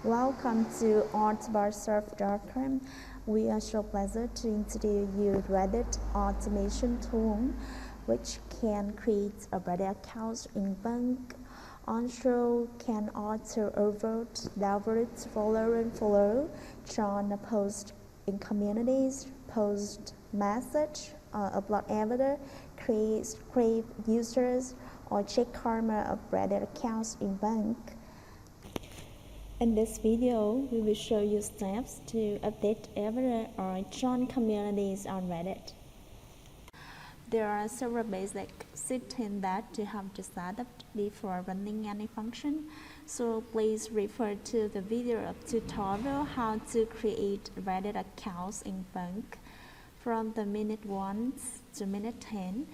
Welcome to artbarsurf.com. We are so pleased to introduce you Reddit automation tool, which can create a Reddit account in bank. Also can auto upvote, downvote, follow, join a post in communities, post message, upload evidence, create users, or check karma of Reddit accounts in bank. In this video, we will show you steps to update evidence or join communities on Reddit. There are several basic settings that you have to set up before running any function, so please refer to the video of tutorial how to create Reddit accounts in bank from the minute 1 to minute 10.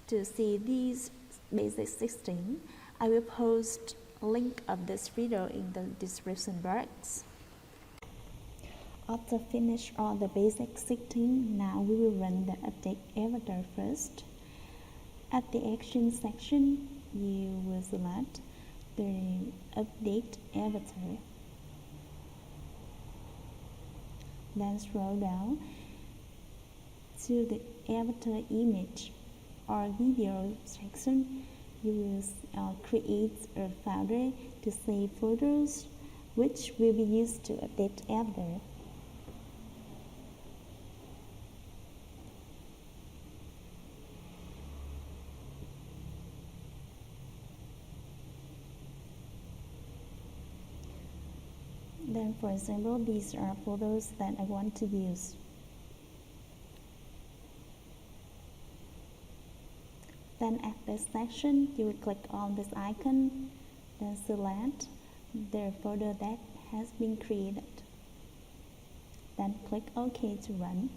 To see these basic settings, I will post a link of this video in the description box. After finish all the basic settings, now we will run the update avatar first. At the action section, you will select the update avatar. Then scroll down to the avatar image or video section. You will create a folder to save photos, which will be used to update avatar. Then, for example, these are photos that I want to use. Then at this section, you will click on this icon, then select the folder that has been created. Then click OK to run.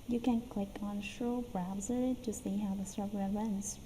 You can click on Show Browser to see how the server runs.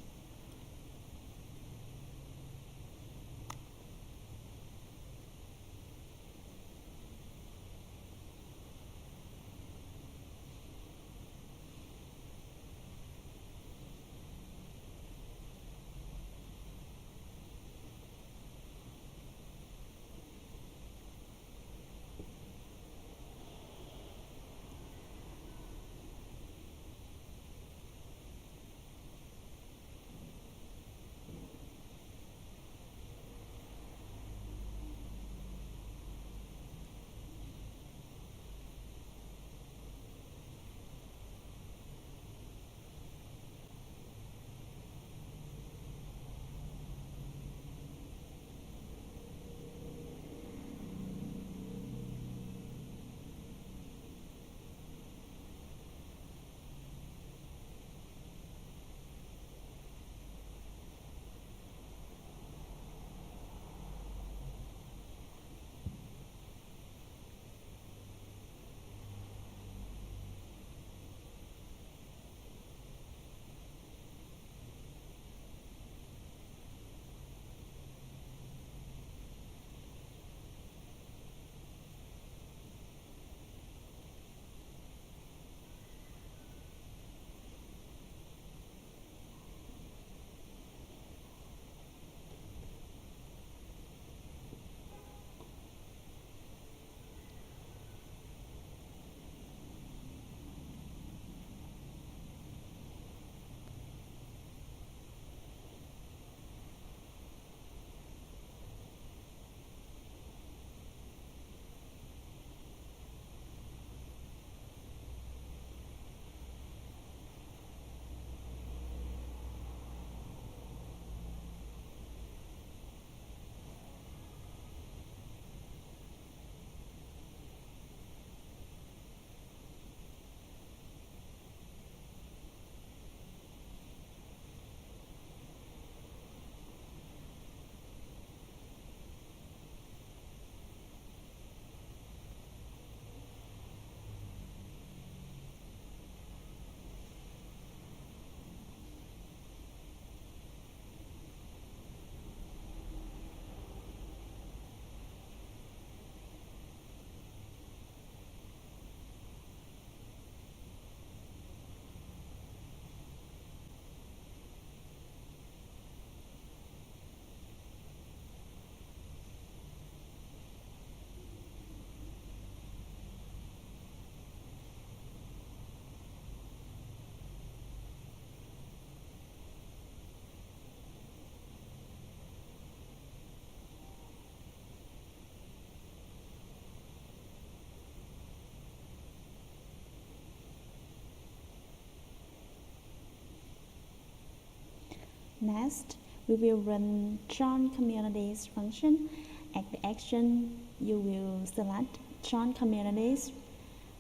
Next, we will run join communities function. At the action, you will select join communities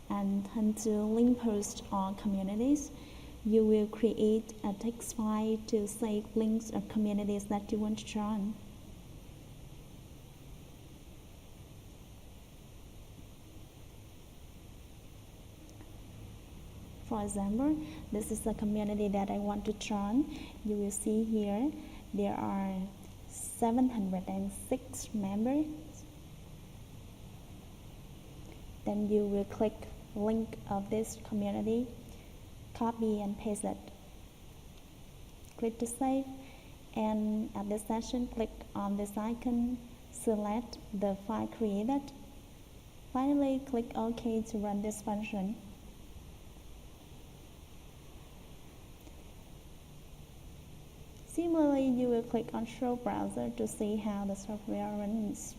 and turn to link post or communities. You will create a text file to save links or communities that you want to join. For example, this is the community that I want to join. You will see here there are 706 members. Then you will click link of this community, copy and paste it. Click to save, and at this section click on this icon, select the file created. Finally, click OK to run this function. Similarly, you will click on Show Browser to see how the software runs.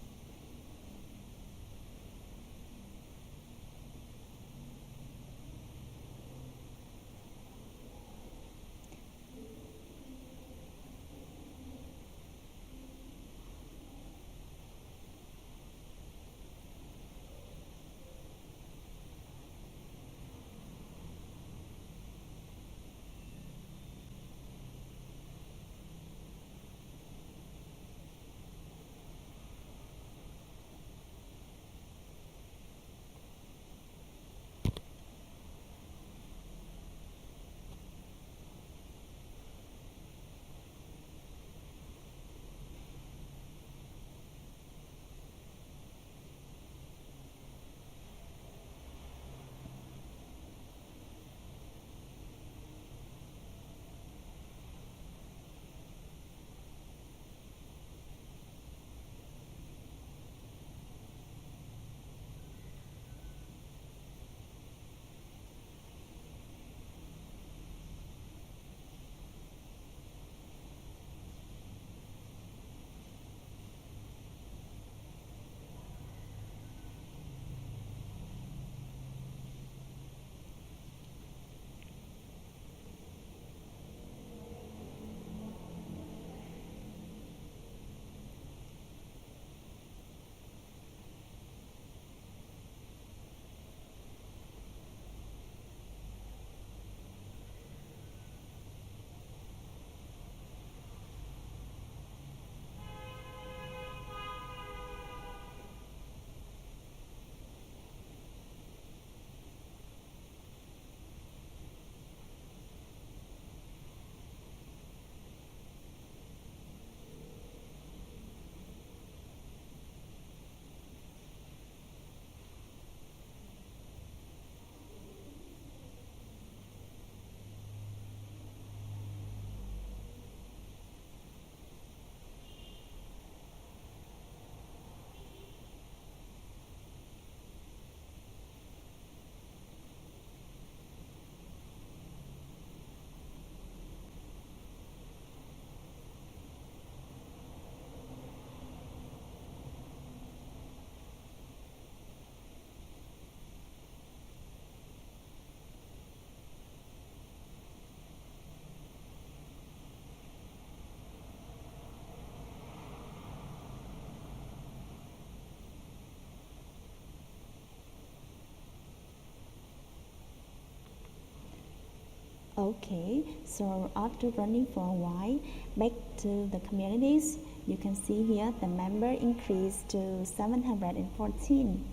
Okay, so after running for a while, back to the communities, you can see here the member increased to 714.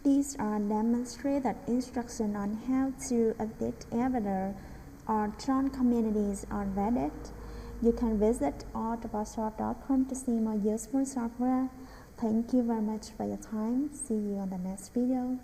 These are demonstrated instructions on how to update avatar or join communities on Reddit. You can visit altbarsoft.com to see more useful software. Thank you very much for your time. See you on the next video.